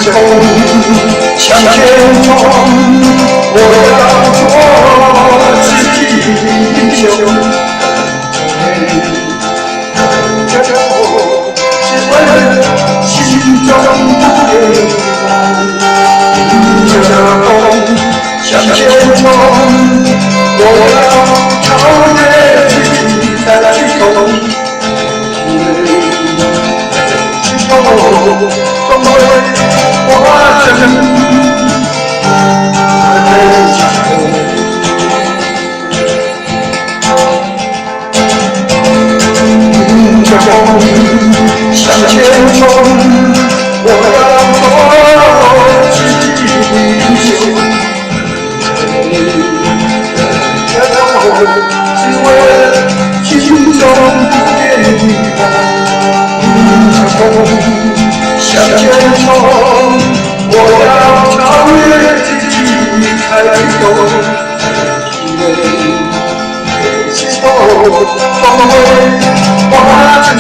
着风向前冲，我要做自己的英雄。跟着我，只为了心中的梦。迎着风向前冲，我要超越自己的虚空。之后，终会。化成飞翔。迎着风向前冲，我要做自己的英雄。跟着我，只为了心中不变的梦。迎着风向前冲。我要超越自己，才能够最后，终会化成